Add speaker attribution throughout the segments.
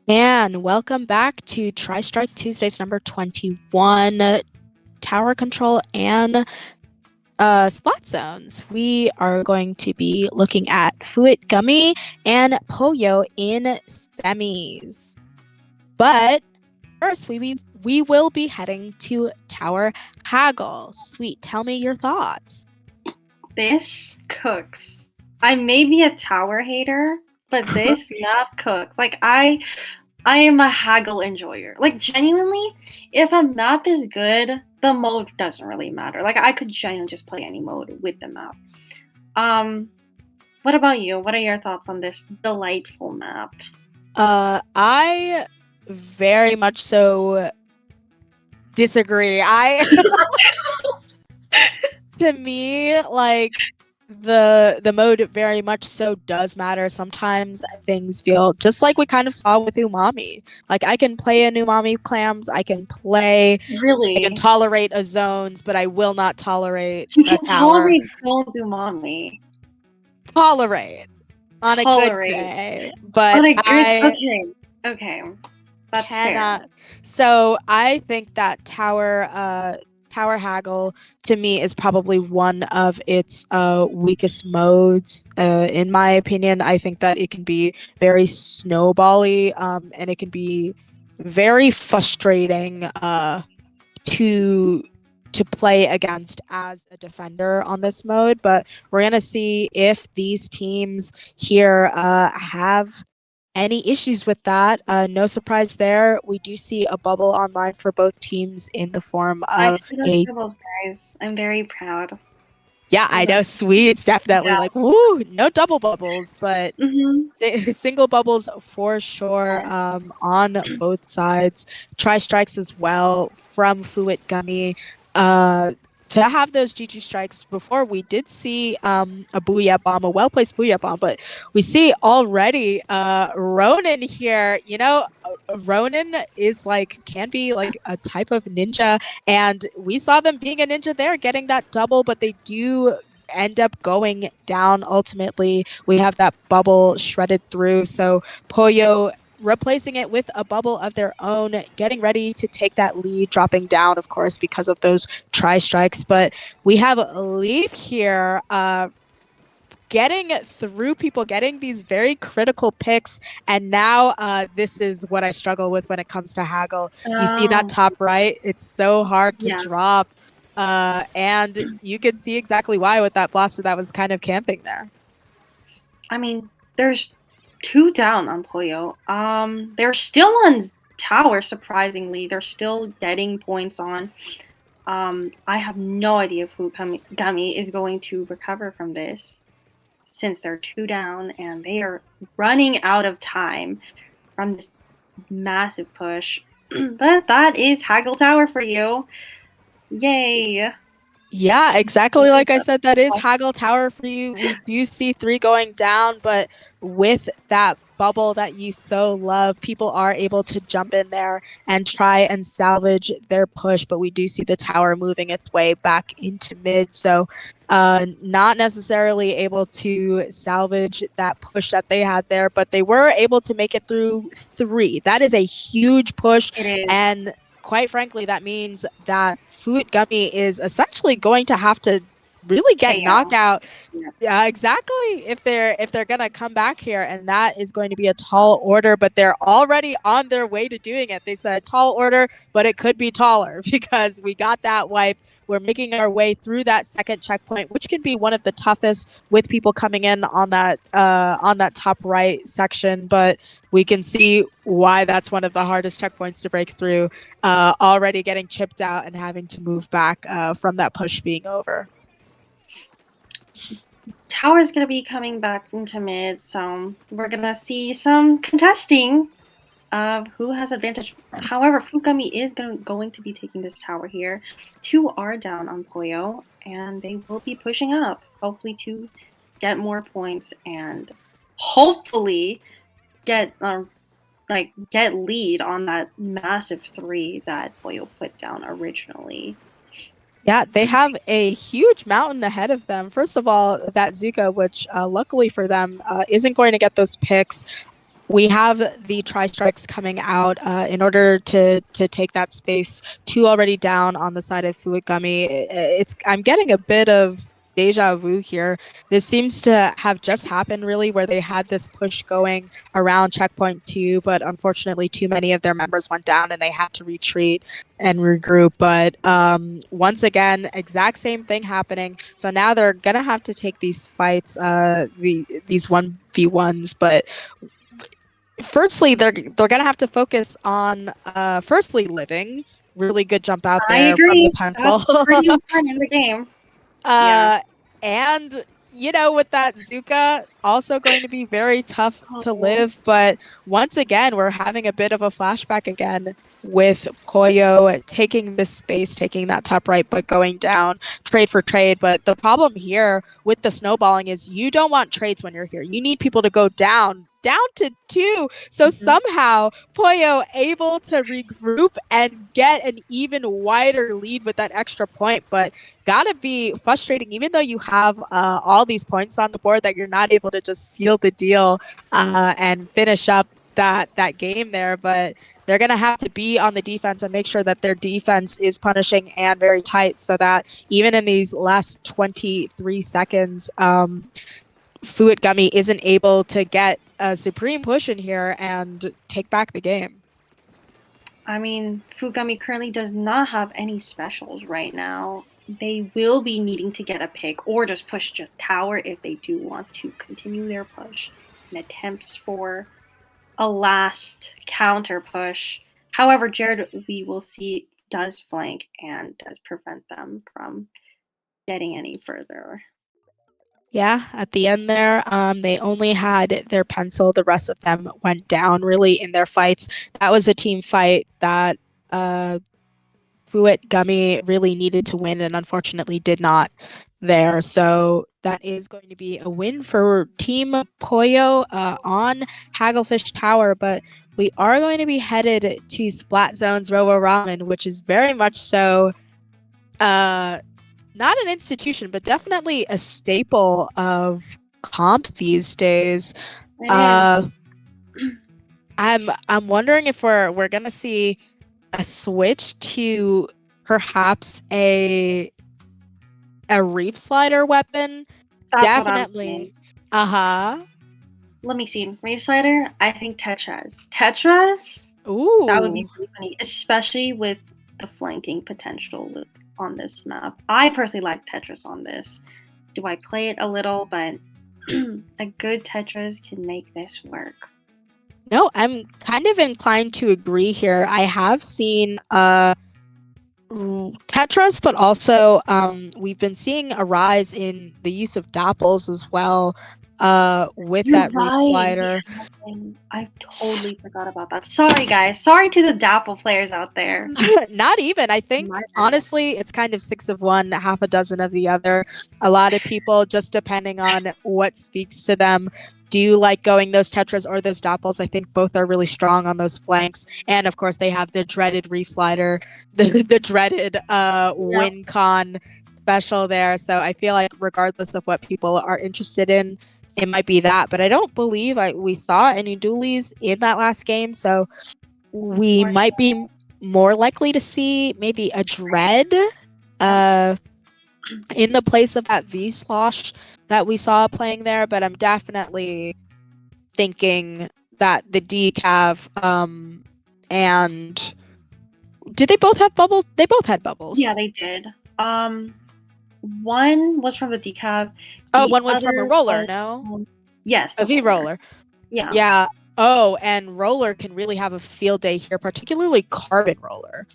Speaker 1: And welcome back to Tristrike Tuesdays number 21, Tower Control and Slot Zones. We are going to be looking at FUIT Gummy and Pollo in semis. But first, we will be heading to Tower Haggle. Sweet, tell me your thoughts.
Speaker 2: This cooks. I may be a tower hater, but this map cooks. Like I am a haggle enjoyer. Like genuinely, if a map is good, the mode doesn't really matter. Like I could genuinely just play any mode with the map. What about you? What are your thoughts on this delightful map?
Speaker 1: I very much so disagree. To me, like the mode very much so does matter. Sometimes things feel just like we kind of saw with umami. Like I can play an umami clams, I can tolerate a zones, but I will not tolerate
Speaker 2: You
Speaker 1: a
Speaker 2: can
Speaker 1: tower.
Speaker 2: tolerate zones umami.
Speaker 1: Tolerate on a good day, but
Speaker 2: Okay, that's fair.
Speaker 1: So I think that Tower Haggle to me is probably one of its weakest modes. In my opinion, I think that it can be very snowbally, and it can be very frustrating to play against as a defender on this mode. But we're gonna see if these teams here have any issues with that. No surprise there. We do see a bubble online for both teams in the form
Speaker 2: I
Speaker 1: of
Speaker 2: see those bubbles, guys. I'm very proud.
Speaker 1: Yeah, I know. Sweet's definitely like, woo, no double bubbles, but single bubbles for sure on both sides. Tri-strikes as well from FUIT Gummy. To have those GG strikes before, we did see a Booyah Bomb, a well-placed Booyah Bomb, but we see already Ronin here. You know, Ronin is can be like a type of ninja, and we saw them being a ninja there, getting that double, but they do end up going down ultimately. We have that bubble shredded through. So Pollo replacing it with a bubble of their own, getting ready to take that lead, dropping down, of course, because of those tri-strikes. But we have Leaf here getting through people, getting these very critical picks. And now this is what I struggle with when it comes to Haggle. You see that top right? It's so hard to drop. And you can see exactly why with that blaster that was kind of camping there.
Speaker 2: I mean, there's 2 down on Pollo. They're still on tower, surprisingly. They're still getting points on. I have no idea if Gummy is going to recover from this, since they're 2 down and they are running out of time from this massive push. But that is Haggle Tower for you. Yay.
Speaker 1: Yeah, exactly like I said, that is Haggle Tower for you. We do see 3 going down, but with that bubble that you so love, people are able to jump in there and try and salvage their push, but we do see the tower moving its way back into mid, so not necessarily able to salvage that push that they had there, but they were able to make it through 3. That is a huge push, and quite frankly, that means that FUIT Gummy is essentially going to have to really get knockout. Yeah, exactly. If they're gonna come back here, and that is going to be a tall order, but they're already on their way to doing it. They said tall order, but it could be taller because we got that wipe. We're making our way through that second checkpoint, which can be one of the toughest with people coming in on that top right section. But we can see why that's one of the hardest checkpoints to break through. Already getting chipped out and having to move back from that push being over.
Speaker 2: Tower is going to be coming back into mid, so we're going to see some contesting of who has advantage. However, Fukami is going to be taking this tower here. 2 are down on Pollo, and they will be pushing up, hopefully to get more points and hopefully get lead on that massive 3 that Pollo put down originally.
Speaker 1: Yeah, they have a huge mountain ahead of them. First of all, that Zuka, which luckily for them isn't going to get those picks. we have the Tristrikes coming out in order to take that space. Two already down on the side of FUIT GUMMY. I'm getting a bit of deja vu here. This seems to have just happened really, where they had this push going around checkpoint 2, but unfortunately too many of their members went down and they had to retreat and regroup. But once again, exact same thing happening. So now they're gonna have to take these fights, these 1v1s. But firstly, they're gonna have to focus on firstly living. Really good jump out
Speaker 2: I
Speaker 1: there from the
Speaker 2: agree.
Speaker 1: pencil.
Speaker 2: That's pretty important in the game. Yeah.
Speaker 1: And with that Zuka, also going to be very tough to
Speaker 2: Oh,
Speaker 1: live. But once again, we're having a bit of a flashback again with Pollo taking this space, taking that top right, but going down trade for trade. But the problem here with the snowballing is you don't want trades when you're here. You need people to go down to 2. So somehow Pollo able to regroup and get an even wider lead with that extra point. But gotta be frustrating, even though you have all these points on the board, that you're not able to just seal the deal and finish up that game there. But they're gonna have to be on the defense and make sure that their defense is punishing and very tight, so that even in these last 23 seconds, FUIT GUMMY isn't able to get a supreme push in here and take back the game.
Speaker 2: I mean, FUIT GUMMY currently does not have any specials right now. They will be needing to get a pick or just push tower if they do want to continue their push and attempts for a last counter push. However, Jared, we will see, does flank and does prevent them from getting any further.
Speaker 1: Yeah, at the end there, they only had their pencil. The rest of them went down really in their fights. That was a team fight that FUIT GUMMY really needed to win and unfortunately did not there. So that is going to be a win for Team Pollo on Hagglefish Tower. But we are going to be headed to Splat Zone's Robo Ramen, which is very much so not an institution, but definitely a staple of comp these days.
Speaker 2: It is.
Speaker 1: I'm wondering if we're gonna see a switch to perhaps a reef slider weapon.
Speaker 2: That's what I'm saying.
Speaker 1: Definitely. Uh-huh.
Speaker 2: Let me see. Reef Slider, I think Tetras. Tetras?
Speaker 1: Ooh.
Speaker 2: That would be really funny, especially with the flanking potential on this map. I personally like Tetris on this. Do I play it a little? But a good Tetris can make this work.
Speaker 1: No, I'm kind of inclined to agree here. I have seen Tetras, but also we've been seeing a rise in the use of doppels as well with
Speaker 2: You're
Speaker 1: that reef
Speaker 2: right.
Speaker 1: slider.
Speaker 2: I totally forgot about that. Sorry, guys. Sorry to the Dapple players out there.
Speaker 1: Not even. I think, honestly, it's kind of 6 of one, half a dozen of the other. A lot of people, just depending on what speaks to them, do like going those Tetras or those Doppels. I think both are really strong on those flanks. And of course, they have the dreaded reef slider, the dreaded win con special there. So I feel like regardless of what people are interested in, it might be that. But I don't believe we saw any dualies in that last game. So we might be more likely to see maybe a dread in the place of that V-slosh that we saw playing there. But I'm definitely thinking that the decav and did they both have bubbles? They both had bubbles.
Speaker 2: Yeah, they did. One was from the decav.
Speaker 1: One was from a roller, no?
Speaker 2: Yes.
Speaker 1: A V roller.
Speaker 2: Yeah.
Speaker 1: Yeah. Oh, and roller can really have a field day here, particularly carbon roller.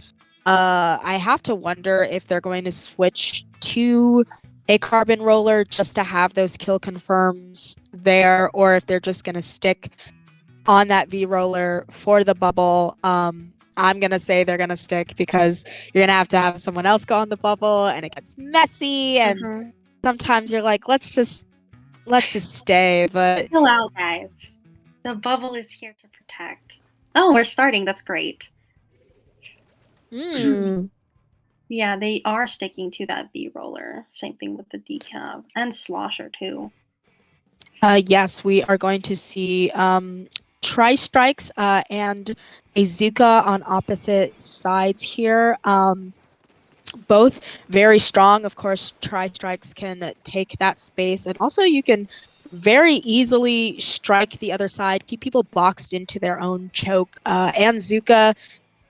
Speaker 1: I have to wonder if they're going to switch to a carbon roller just to have those kill confirms there, or if they're just going to stick on that V roller for the bubble. I'm going to say they're going to stick because you're going to have someone else go on the bubble and it gets messy. And sometimes you're like, let's just stay. But
Speaker 2: chill out, guys. The bubble is here to protect. Oh, we're starting. That's great. Yeah, they are sticking to that V roller. Same thing with the decav and slosher too.
Speaker 1: Yes, we are going to see Tristrikes and a Zuka on opposite sides here. Both very strong. Of course, Tristrikes can take that space, and also you can very easily strike the other side, keep people boxed into their own choke. And Zuka,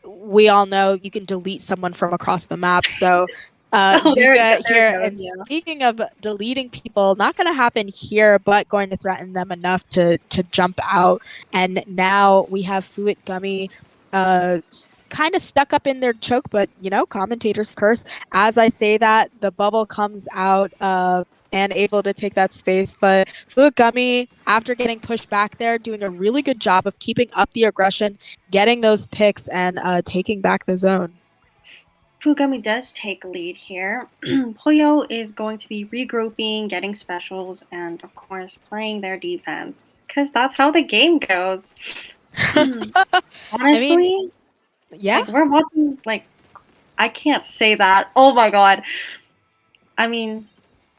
Speaker 1: we all know you can delete someone from across the map. So
Speaker 2: Oh,
Speaker 1: Zuka
Speaker 2: there it
Speaker 1: here.
Speaker 2: goes.
Speaker 1: And
Speaker 2: Yeah.
Speaker 1: speaking of deleting people, not going to happen here, but going to threaten them enough to jump out. And now we have FUIT Gummy kind of stuck up in their choke, but commentators curse. As I say that, the bubble comes out and able to take that space. But FUIT Gummy, after getting pushed back there, doing a really good job of keeping up the aggression, getting those picks, and taking back the zone.
Speaker 2: Fugami does take lead here. Pollo is going to be regrouping, getting specials, and of course playing their defense. Because that's how the game goes.
Speaker 1: I mean,
Speaker 2: Honestly,
Speaker 1: yeah.
Speaker 2: like we're watching I can't say that. Oh my god. I mean,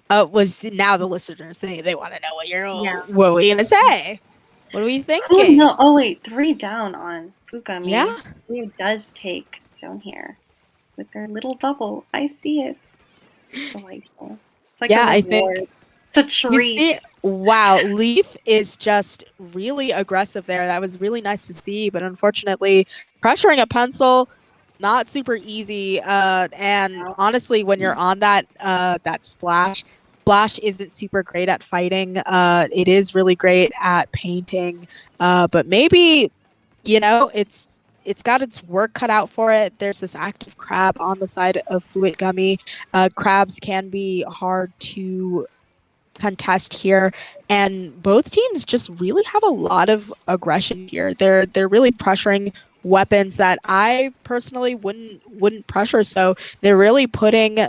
Speaker 1: Was now the listeners they want to know
Speaker 2: yeah.
Speaker 1: what were you gonna say? What are we
Speaker 2: Oh
Speaker 1: thinking?
Speaker 2: no, oh wait, 3 down on
Speaker 1: Yeah,
Speaker 2: Fugami. Pollo does take zone here with their little bubble. I see it. Delightful. It's like a
Speaker 1: yeah. I think
Speaker 2: reward. It's a
Speaker 1: you see.
Speaker 2: treat.
Speaker 1: Wow, Leaf is just really aggressive there. That was really nice to see, but unfortunately, pressuring a pencil not super easy. And honestly, when you're on that splash isn't super great at fighting. It is really great at painting. But maybe it's got its work cut out for it. There's this active crab on the side of FUIT Gummy. Crabs can be hard to contest here, and both teams just really have a lot of aggression here. They're really pressuring weapons that I personally wouldn't pressure. So they're really putting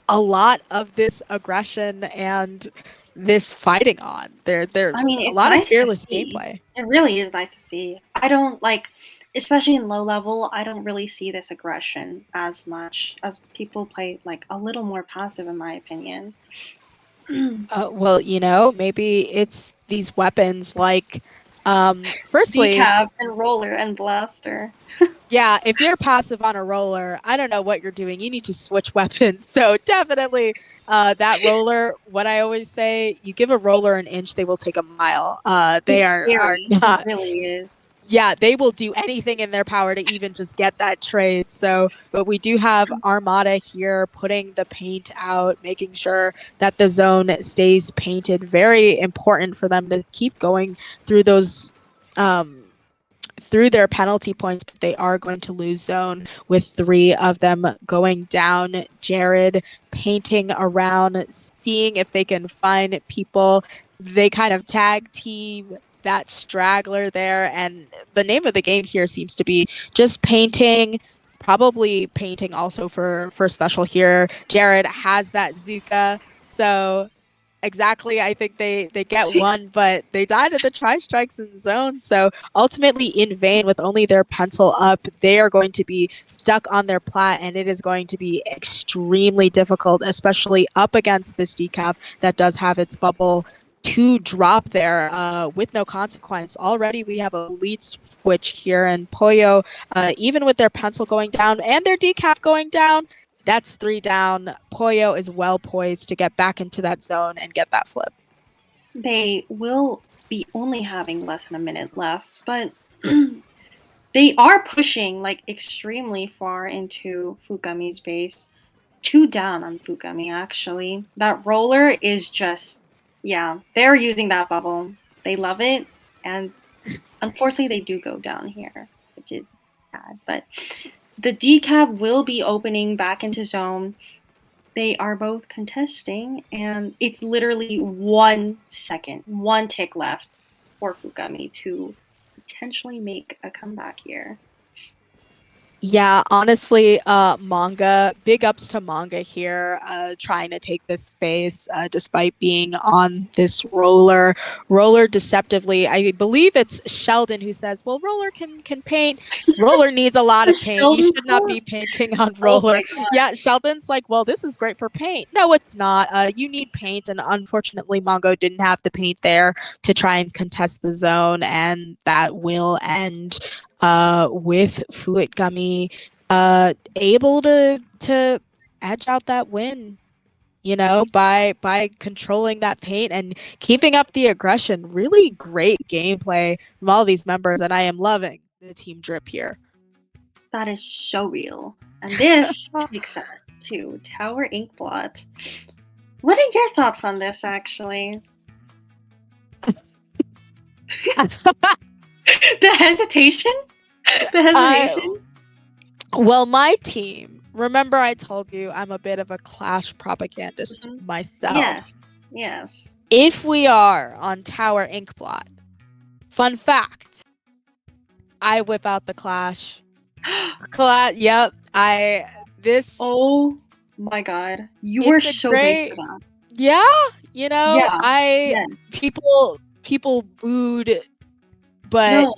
Speaker 1: a lot of this aggression and this fighting on. They're
Speaker 2: I mean,
Speaker 1: a
Speaker 2: it's
Speaker 1: lot of
Speaker 2: nice to
Speaker 1: fearless
Speaker 2: see.
Speaker 1: gameplay.
Speaker 2: It really is nice to see. I don't like, especially in low level, I don't really see this aggression as much as people play like a little more passive, in my opinion.
Speaker 1: Well, maybe it's these weapons like, firstly,
Speaker 2: Decap and roller and blaster.
Speaker 1: yeah, if you're passive on a roller, I don't know what you're doing. You need to switch weapons. So definitely that roller, what I always say, you give a roller an inch, they will take a mile. They
Speaker 2: It's
Speaker 1: are
Speaker 2: scary. It
Speaker 1: not,
Speaker 2: really is.
Speaker 1: yeah, they will do anything in their power to even just get that trade. So, but we do have Armada here putting the paint out, making sure that the zone stays painted. Very important for them to keep going through those through their penalty points. They are going to lose zone with 3 of them going down. Jared painting around, seeing if they can find people. They kind of tag team that straggler there. And the name of the game here seems to be just painting. Probably painting also for special here. Jared has that Zuka. So exactly. I think they get one, but they died at the tri-strikes in zone. So ultimately, in vain, with only their pencil up, they are going to be stuck on their plat, and it is going to be extremely difficult, especially up against this decaf that does have its bubble to drop there with no consequence. Already, we have a lead switch here, and Pollo, even with their pencil going down and their decaf going down, that's 3 down. Pollo is well poised to get back into that zone and get that flip.
Speaker 2: They will be only having less than a minute left, but they are pushing like extremely far into Fugami's base. 2 down on Fugami, actually. That roller is just, yeah, they're using that bubble. They love it, and unfortunately, they do go down here, which is sad. But the decaf will be opening back into zone. They are both contesting, and it's literally 1 second, 1 tick left for Fugami to potentially make a comeback here.
Speaker 1: Yeah, honestly, manga, big ups to manga here, trying to take this space, despite being on this roller deceptively. I believe it's Sheldon who says, well, roller can paint. Roller needs a lot
Speaker 2: The
Speaker 1: of paint. You
Speaker 2: Sheldon
Speaker 1: should not
Speaker 2: quote?
Speaker 1: be painting on
Speaker 2: Oh
Speaker 1: roller.
Speaker 2: my god.
Speaker 1: Yeah, Sheldon's like, well, this is great for paint. No, it's not. You need paint, and unfortunately, Mongo didn't have the paint there to try and contest the zone, and that will end with FUIT Gummy able to edge out that win, you know, by controlling that paint and keeping up the aggression. Really great gameplay from all these members, and I am loving the team drip here.
Speaker 2: That is so real. And this takes us to Tower Inkblot. What are your thoughts on this, actually? The hesitation? The
Speaker 1: I
Speaker 2: hesitation?
Speaker 1: Well, my team, remember I told you I'm a bit of a Clash propagandist
Speaker 2: Mhm.
Speaker 1: myself.
Speaker 2: Yes. Yes.
Speaker 1: If we are on Tower Inkblot, fun fact, I whip out the Clash. Yep.
Speaker 2: Oh my god. You were
Speaker 1: It's a
Speaker 2: so based for
Speaker 1: great,
Speaker 2: that.
Speaker 1: yeah, you know,
Speaker 2: Yeah. Yeah.
Speaker 1: people booed, but
Speaker 2: No.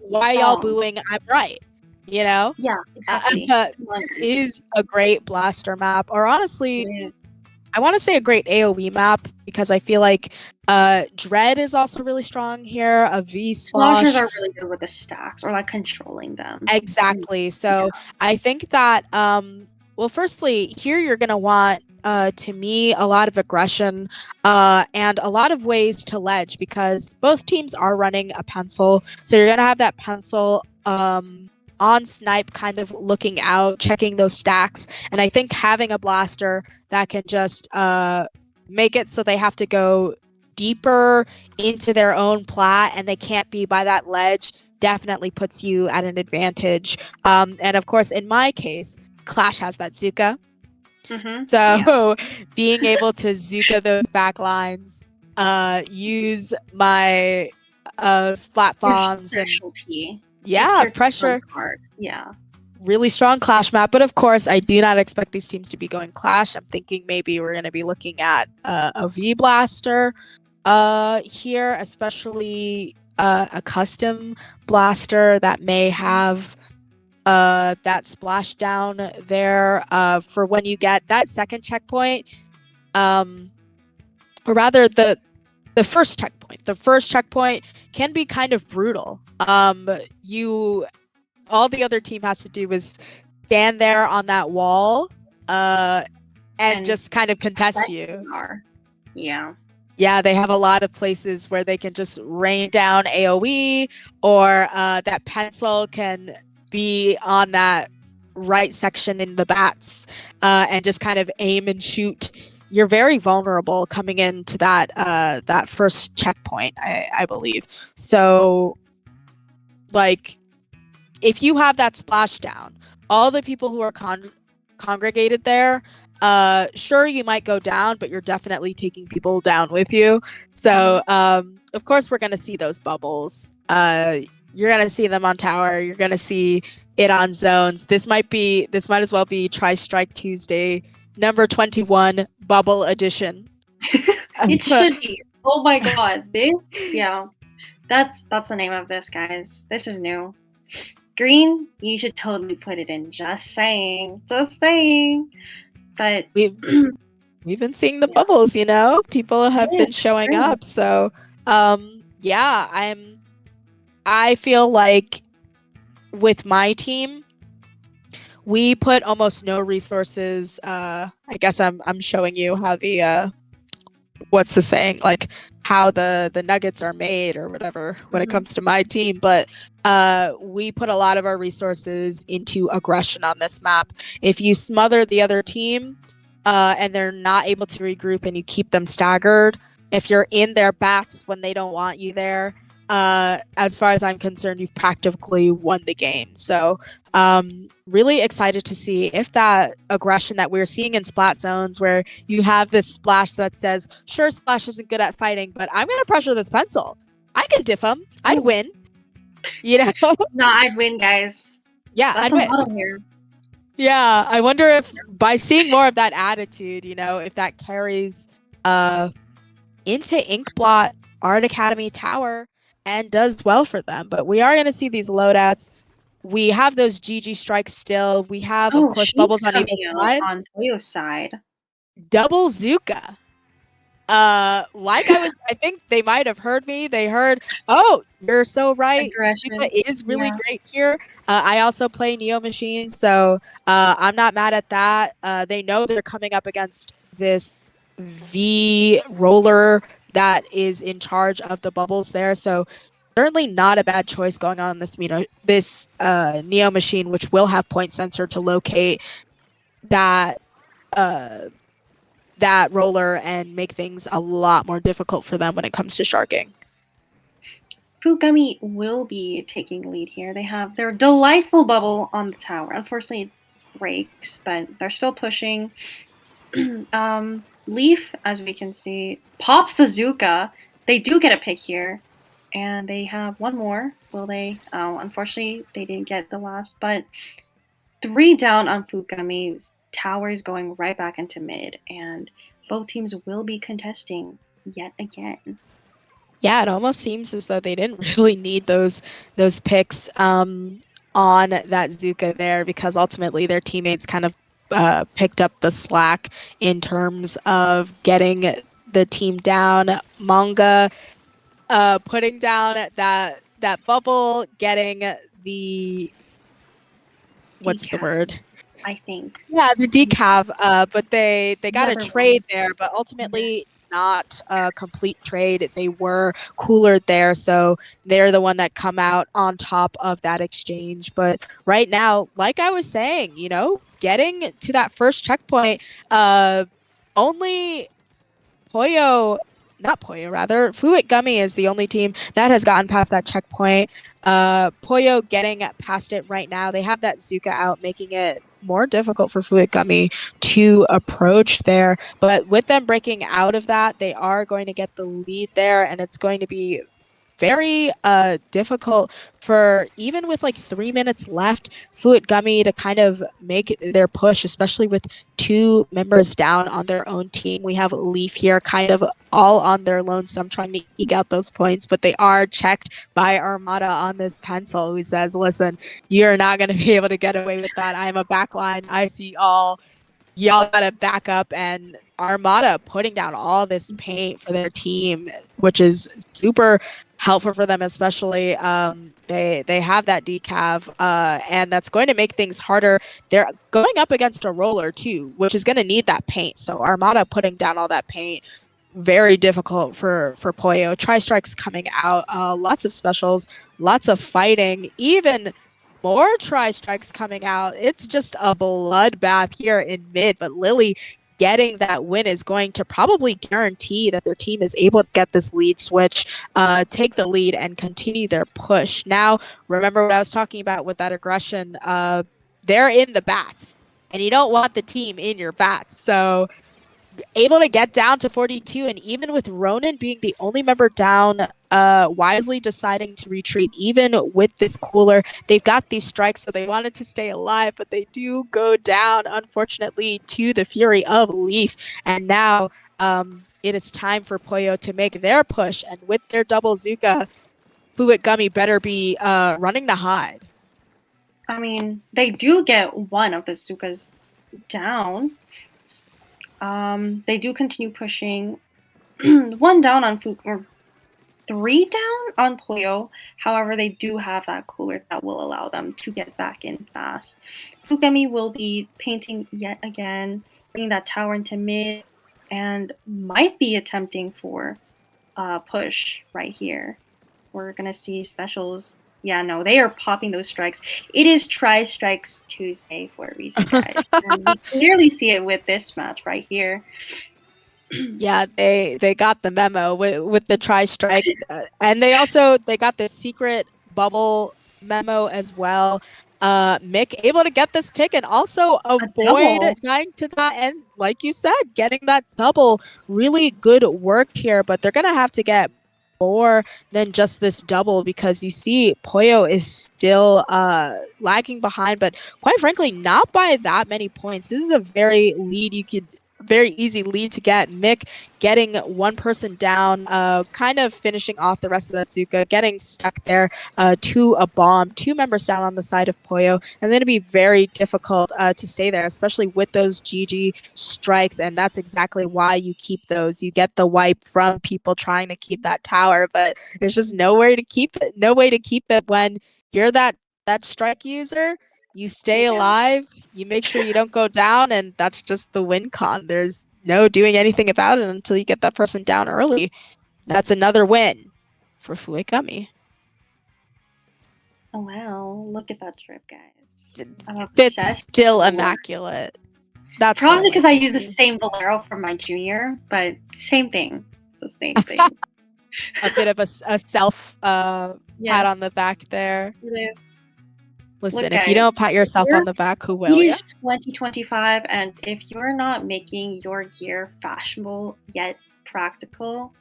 Speaker 1: why y'all
Speaker 2: Wrong.
Speaker 1: booing? I'm right, you know?
Speaker 2: Yeah, exactly.
Speaker 1: This is a great blaster map, or
Speaker 2: It
Speaker 1: honestly,
Speaker 2: is.
Speaker 1: I want to say a great AoE map because I feel like Dread is also really strong here. A V
Speaker 2: Sloshers
Speaker 1: Slosh.
Speaker 2: are really good with the stacks or like controlling them. And
Speaker 1: Exactly.
Speaker 2: yeah.
Speaker 1: So I think that well, firstly, here you're gonna want to me a lot of aggression and a lot of ways to ledge because both teams are running a pencil. So you're gonna have that pencil on snipe kind of looking out, checking those stacks. And I think having a blaster that can just make it so they have to go deeper into their own plat and they can't be by that ledge definitely puts you at an advantage. And of course, in my case, Clash has that Zuka.
Speaker 2: Yeah.
Speaker 1: So being able to Zuka those back lines, use my splat
Speaker 2: Your
Speaker 1: bombs and
Speaker 2: specialty. It's
Speaker 1: yeah,
Speaker 2: your trump
Speaker 1: pressure.
Speaker 2: card. Yeah.
Speaker 1: Really strong Clash map, but of course, I do not expect these teams to be going Clash. I'm thinking maybe we're going to be looking at a V Blaster here, especially a custom blaster that may have that splashdown there for when you get that second checkpoint, or rather the first checkpoint. The first checkpoint can be kind of brutal. You all the other team has to do is stand there on that wall, and just kind of contest you.
Speaker 2: Yeah.
Speaker 1: Yeah, they have a lot of places where they can just rain down AoE, or that pencil can be on that right section in the bats, and just kind of aim and shoot. You're very vulnerable coming into that first checkpoint, I believe. So, like, if you have that splashdown, all the people who are congregated there, sure, you might go down, but you're definitely taking people down with you. So, of course, we're going to see those bubbles. You're going to see them on tower. You're going to see it on zones. This might as well be Tristrike Tuesday, number 21, bubble edition.
Speaker 2: It should be. Oh my god. This, yeah. That's the name of this, guys. This is new. Green, you should totally put it in. Just saying. Just saying. But
Speaker 1: we've been seeing the bubbles, you know? People have been showing
Speaker 2: true.
Speaker 1: up. So, yeah, I feel like with my team, we put almost no resources. I guess I'm showing you how the what's the saying, like how the nuggets are made or whatever when it comes to my team, but we put a lot of our resources into aggression on this map. If you smother the other team and they're not able to regroup and you keep them staggered, if you're in their bats when they don't want you there, as far as I'm concerned, you've practically won the game. So really excited to see if that aggression that we're seeing in splat zones where you have this splash that says, sure, Splash isn't good at fighting, but I'm going to pressure this pencil. I can diff him. I'd win. You know?
Speaker 2: No, I'd win, guys.
Speaker 1: Yeah,
Speaker 2: That's the motto here.
Speaker 1: Yeah, I wonder if by seeing more of that attitude, if that carries into Inkblot Art Academy Tower and does well for them. But we are going to see these loadouts. We have those GG strikes still. We have, of course, bubbles on either side.
Speaker 2: On Pollo's side.
Speaker 1: Double Zuka. I think they might have heard me. They heard, oh, you're so right. Zuka is really great here. I also play Neo Machine, so I'm not mad at that. They know they're coming up against this V roller that is in charge of the bubbles there. So certainly not a bad choice going on this Neo Machine, which will have point sensor to locate that uh, that roller and make things a lot more difficult for them when it comes to sharking.
Speaker 2: FUIT GUMMY will be taking lead here. They have their delightful bubble on the tower. Unfortunately, it breaks, but they're still pushing. Leaf, as we can see, pops the Zuka. They do get a pick here, and they have one more. Will they? Oh, unfortunately, they didn't get the last, but 3 down on FUIT GUMMY's tower is going right back into mid, and both teams will be contesting yet again.
Speaker 1: Yeah, it almost seems as though they didn't really need those picks on that Zuka there, because ultimately their teammates kind of picked up the slack in terms of getting the team down. Manga putting down that bubble, getting the what's the word?
Speaker 2: I think.
Speaker 1: Yeah, the decav, but they got a trade there, but ultimately not a complete trade. They were cooler there, so they're the one that come out on top of that exchange. But right now, like I was saying, getting to that first checkpoint, only Pollo, not Pollo, rather, FUIT GUMMY is the only team that has gotten past that checkpoint. Pollo getting past it right now. They have that Zuka out, making it more difficult for FUIT GUMMY to approach there. But with them breaking out of that, they are going to get the lead there, and it's going to be very difficult for, even with like 3 minutes left, FUIT GUMMY to kind of make their push, especially with 2 members down on their own team. We have Leaf here kind of all on their lonesome trying to eke out those points, but they are checked by Armada on this pencil, who says, listen, you're not going to be able to get away with that. I'm a backline. I see all. Y'all gotta back up, and Armada putting down all this paint for their team, which is super helpful for them, especially they have that decav, and that's going to make things harder. They're going up against a roller too, which is going to need that paint. So Armada putting down all that paint, very difficult for Pollo. Tristrike's coming out, lots of specials, lots of fighting, even more Tristrikes coming out. It's just a bloodbath here in mid, but Lily getting that win is going to probably guarantee that their team is able to get this lead switch, take the lead, and continue their push. Now, remember what I was talking about with that aggression. They're in the bats, and you don't want the team in your bats. So able to get down to 42, and even with Ronan being the only member down, wisely deciding to retreat, even with this cooler, they've got these strikes, so they wanted to stay alive, but they do go down, unfortunately, to the fury of Leaf. And now it is time for Pollo to make their push, and with their double Zuka, FUIT GUMMY better be running to hide.
Speaker 2: I mean, they do get one of the Zukas down. They do continue pushing. 1 down on FUIT, or 3 down on Pollo. However, they do have that cooler that will allow them to get back in fast. FUIT GUMMY will be painting yet again, bringing that tower into mid, and might be attempting for a push right here. We're going to see specials. Yeah, no, they are popping those strikes. It is Tristrikes Tuesday for a reason, guys. And we clearly see it with this match right here.
Speaker 1: Yeah, they got the memo with the Tristrike, and they got the secret bubble memo as well. Mick able to get this pick and also avoid dying to that, and like you said, getting that double. Really good work here, but they're gonna have to get more than just this double, because you see Pollo is still lagging behind, but quite frankly, not by that many points. This is a very easy lead to get. Mick getting one person down, kind of finishing off the rest of that Zuka, getting stuck there to a bomb, 2 members down on the side of Pollo, and then it'd be very difficult to stay there, especially with those GG strikes, and that's exactly why you keep those. You get the wipe from people trying to keep that tower, but there's just no way to keep it when you're that strike user. You stay alive, you make sure you don't go down, and that's just the win con. There's no doing anything about it until you get that person down early. That's another win for FUIT GUMMY.
Speaker 2: Oh wow, look at that trip, guys.
Speaker 1: It's still immaculate. That's
Speaker 2: probably because I use the same Valero from my junior, but same thing. The same thing.
Speaker 1: A bit of a self pat on the back there. Listen, look, if you don't pat yourself on the back, who will?
Speaker 2: It is 2025, and if you're not making your gear fashionable yet practical,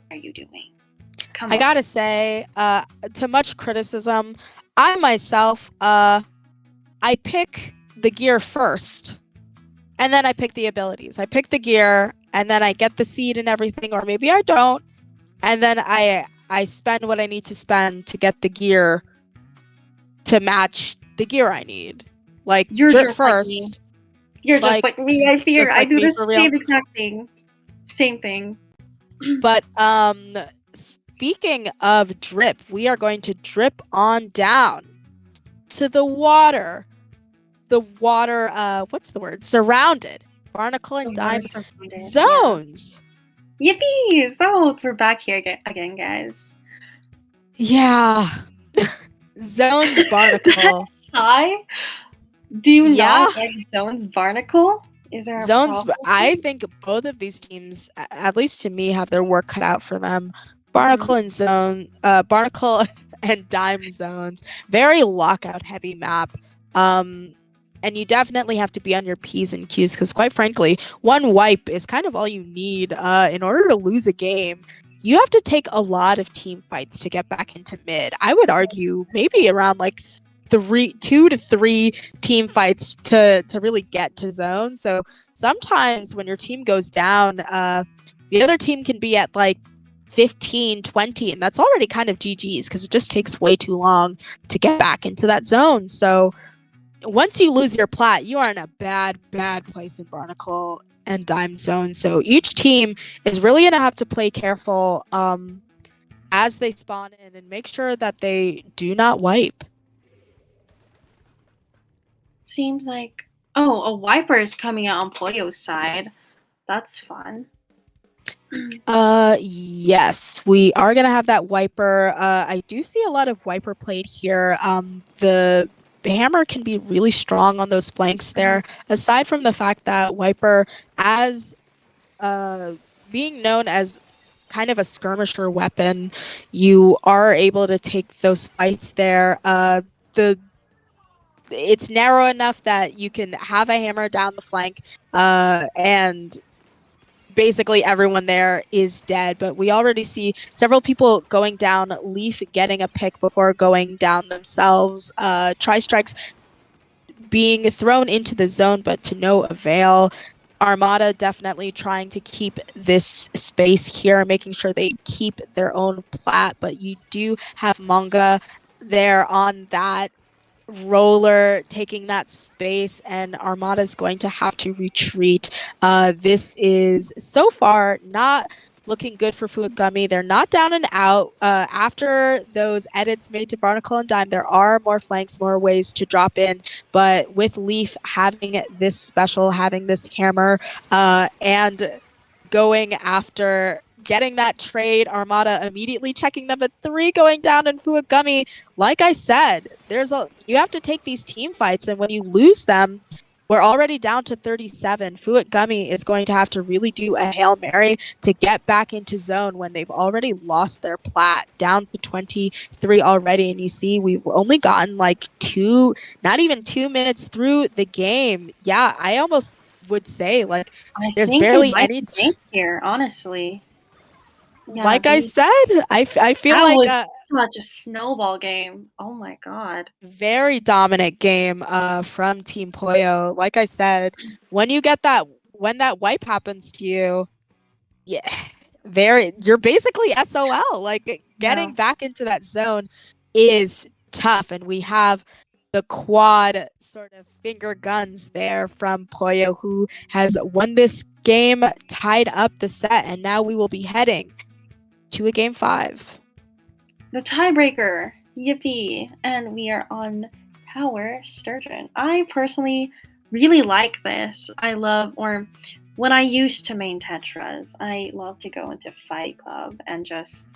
Speaker 2: what are you doing? Come on.
Speaker 1: I gotta say, to much criticism, I myself, I pick the gear first, and then I pick the abilities. I pick the gear, and then I get the seed and everything, or maybe I don't, and then I spend what I need to spend to get the gear to match the gear I need. Like,
Speaker 2: you're
Speaker 1: drip first.
Speaker 2: Like you're just like me. I fear I do the same exact thing. Same thing.
Speaker 1: But speaking of drip, we are going to drip on down to the water. The water, what's the word? Surrounded. Barnacle and Dime zones.
Speaker 2: Yeah. Yippee! So we're back here again, guys.
Speaker 1: Yeah. Zones Barnacle.
Speaker 2: Sigh? Do you not like Zones Barnacle? Is there
Speaker 1: Zones? I think both of these teams, at least to me, have their work cut out for them. Barnacle and Zone, Barnacle and Dime zones, very lockout heavy map. And you definitely have to be on your P's and Q's, because quite frankly, one wipe is kind of all you need in order to lose a game. You have to take a lot of team fights to get back into mid. I would argue maybe around like 2 to 3 team fights to really get to zone. So sometimes when your team goes down, the other team can be at like 15, 20, and that's already kind of GG's, because it just takes way too long to get back into that zone. So once you lose your plat, you are in a bad place in Barnacle and Dime zone. So each team is really going to have to play careful as they spawn in, and make sure that they do not wipe.
Speaker 2: Seems like, a wiper is coming out on Pollo's side. That's fun.
Speaker 1: Yes, we are going to have that wiper. I do see a lot of wiper played here. The hammer can be really strong on those flanks there, aside from the fact that wiper, as being known as kind of a skirmisher weapon, you are able to take those fights there. It's narrow enough that you can have a hammer down the flank, and basically everyone there is dead. But we already see several people going down, Leaf getting a pick before going down themselves, Tristrikes being thrown into the zone, but to no avail. Armada definitely trying to keep this space here, making sure they keep their own plat, but you do have Manga there on that roller taking that space, and Armada is going to have to retreat. This is so far not looking good for FUIT GUMMY. They're not down and out. After those edits made to Barnacle and Dime, there are more flanks, more ways to drop in, but with Leaf having this special, having this hammer, and going after getting that trade, Armada immediately checking number 3 going down in FUIT GUMMY. Like I said, you have to take these team fights, and when you lose them, we're already down to 37. FUIT GUMMY is going to have to really do a Hail Mary to get back into zone when they've already lost their plat, down to 23 already. And you see, we've only gotten like not even 2 minutes through the game. Yeah, I almost would say like there's barely any
Speaker 2: here, honestly. Yeah,
Speaker 1: like I said, I feel
Speaker 2: that
Speaker 1: like
Speaker 2: was such a snowball game. Oh my god.
Speaker 1: very dominant game from Team Pollo. Like I said, when you get that when that wipe happens to you, yeah, you're basically SOL. Like
Speaker 2: Yeah.
Speaker 1: getting back into that zone is tough, and we have the quad sort of finger guns there from Pollo, who has won this game, tied up the set, and now we will be heading to a game 5.
Speaker 2: The tiebreaker. Yippee. And we are on Tower Sturgeon. I personally really like this. When I used to main Tetras, I love to go into Fight Club and just,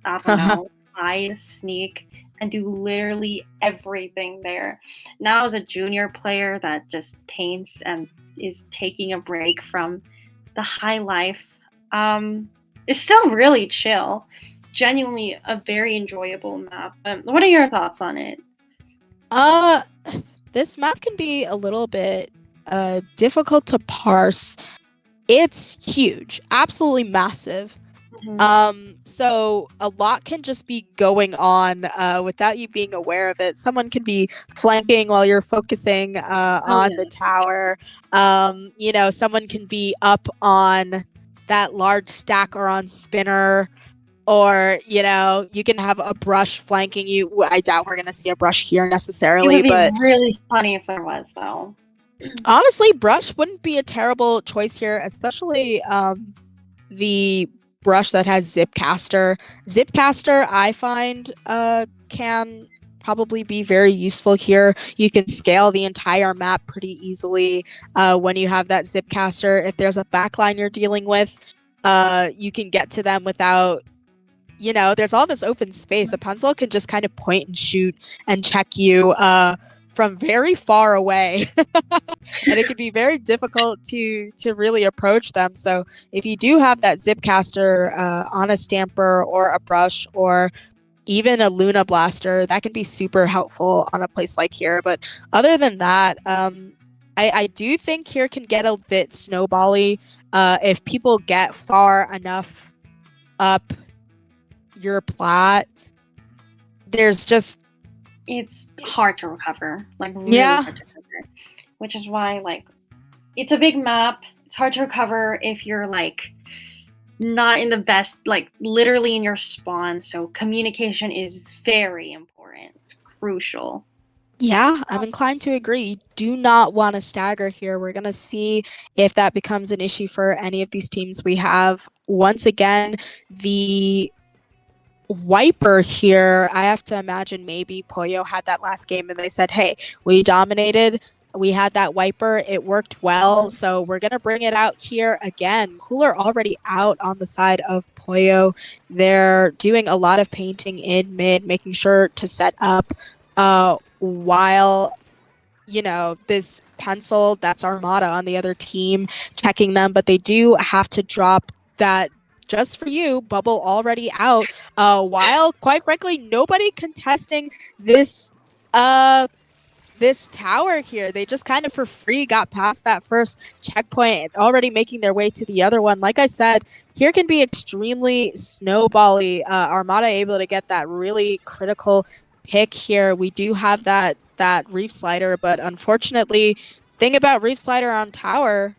Speaker 2: I don't know, hide, sneak, and do literally everything there. Now, as a junior player that just paints and is taking a break from the high life, it's still really chill. Genuinely a very enjoyable map. What are your thoughts on it?
Speaker 1: This map can be a little bit difficult to parse. It's huge, absolutely massive. So a lot can just be going on without you being aware of it. Someone could be flanking while you're focusing on the tower. Someone can be up on that large stack or on spinner, or you can have a brush flanking you. I doubt we're gonna see a brush here necessarily,
Speaker 2: It would be
Speaker 1: but
Speaker 2: really funny if there was, though.
Speaker 1: honestly, brush wouldn't be a terrible choice here, especially the brush that has Zipcaster. Zipcaster, I find, can probably be very useful here. You can scale the entire map pretty easily when you have that Zipcaster. If there's a backline you're dealing with, you can get to them without, there's all this open space. A pencil can just kind of point and shoot and check you from very far away. And it can be very difficult to really approach them. So if you do have that Zipcaster on a Stamper or a Brush or even a Luna Blaster, that can be super helpful on a place like here. But other than that, I do think here can get a bit snowbally if people get far enough up your plat.
Speaker 2: It's hard to recover, like really hard to recover, which is why it's a big map. It's hard to recover if you're not in the best, literally in your spawn. So communication is very important, crucial.
Speaker 1: Yeah, I'm inclined to agree. You do not want to stagger here. We're going to see if that becomes an issue for any of these teams we have. Once again, the wiper here, I have to imagine maybe Pollo had that last game and they said, hey, we dominated. We had that wiper. It worked well. So we're going to bring it out here again. Cooler already out on the side of Pollo. They're doing a lot of painting in mid, making sure to set up while this pencil, that's Armada on the other team, checking them, but they do have to drop that just for you bubble already out, while quite frankly nobody contesting this tower here. They just kind of for free got past that first checkpoint, already making their way to the other one. Like I said, here can be extremely snowbally. Armada able to get that really critical pick here. We do have that Reef Slider, but unfortunately, thing about Reef Slider on tower,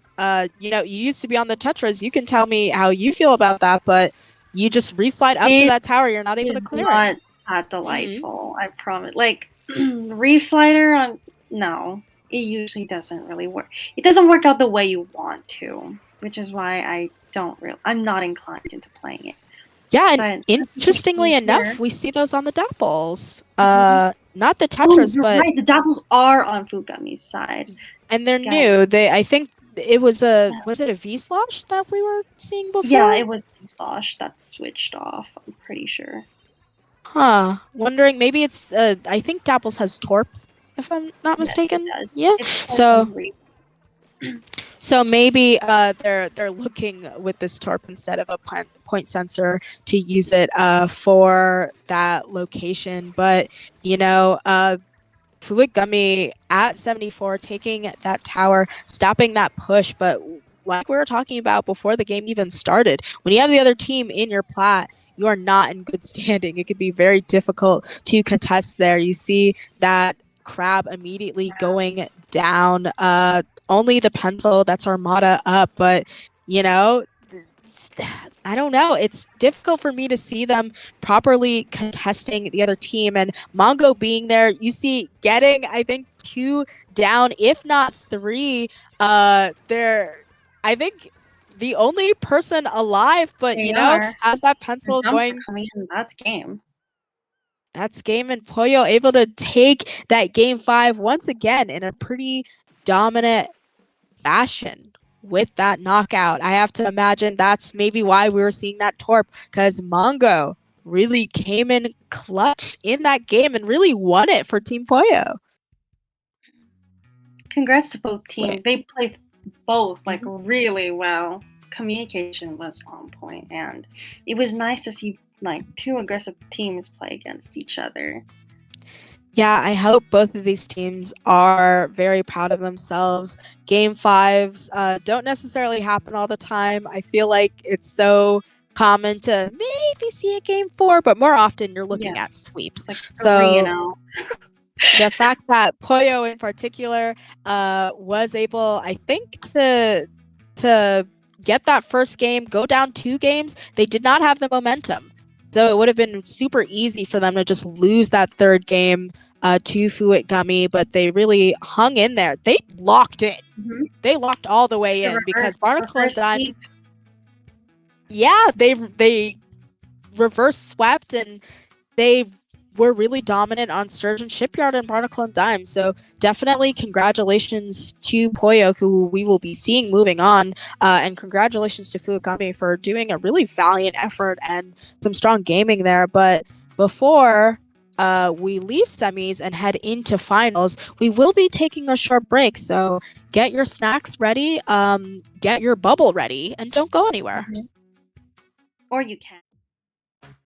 Speaker 1: you used to be on the Tetras. You can tell me how you feel about that, but you just reslide up to that tower, you're not able to clear it.
Speaker 2: It's not that delightful, I promise. Reef Slider no, it usually doesn't really work. It doesn't work out the way you want to, which is why I'm not inclined into playing it.
Speaker 1: Yeah, and interestingly enough, we see those on the Dapples. Not the Tetras, but
Speaker 2: right, the Dapples are on FUIT side.
Speaker 1: And they're new. I think it was it a V-Slosh that we were seeing before?
Speaker 2: Yeah, it was V-Slosh that switched off, I'm pretty sure.
Speaker 1: Huh. Wondering, maybe it's I think Dapples has Torp, if I'm not mistaken.
Speaker 2: Yes,
Speaker 1: yeah. So maybe they're looking with this Torp instead of a point sensor to use it for that location. But FUIT GUMMY at 74, taking that tower, stopping that push, but like we were talking about before the game even started, when you have the other team in your plat, you are not in good standing. It could be very difficult to contest there. You see that Crab immediately going down. Only the pencil, that's Armada up, but you know, I don't know. It's difficult for me to see them properly contesting the other team. And Mongo being there, you see getting, I think, 2 down, if not 3. They're, I think, the only person alive, but
Speaker 2: They are.
Speaker 1: has that
Speaker 2: The
Speaker 1: pencil
Speaker 2: jumps are
Speaker 1: going.
Speaker 2: coming in. That's game.
Speaker 1: That's game, and Pollo able to take that game 5 once again in a pretty dominant fashion with that knockout. I have to imagine that's maybe why we were seeing that torp, because Mongo really came in clutch in that game and really won it for Team Pollo.
Speaker 2: Congrats to both teams.
Speaker 1: Wait.
Speaker 2: They played both really well. Communication was on point, and it was nice to see like 2 aggressive teams play against each other.
Speaker 1: Yeah, I hope both of these teams are very proud of themselves. Game 5s don't necessarily happen all the time. I feel like it's so common to maybe see a game 4, but more often you're looking at sweeps.
Speaker 2: Like
Speaker 1: so the fact that Pollo in particular was able, I think, to get that first game, go down 2 games, they did not have the momentum. So it would have been super easy for them to just lose that 3rd game to FUIT GUMMY, but they really hung in there. They locked in. They locked all the way in because Barnacle and Dime. Yeah, they reverse swept, and they were really dominant on Sturgeon Shipyard and Barnacle and Dime. So definitely congratulations to Pollo, who we will be seeing moving on. And congratulations to FUIT GUMMY for doing a really valiant effort and some strong gaming there. But before we leave semis and head into finals, we will be taking a short break. So get your snacks ready, get your bubble ready, and don't go anywhere.
Speaker 2: Or you can.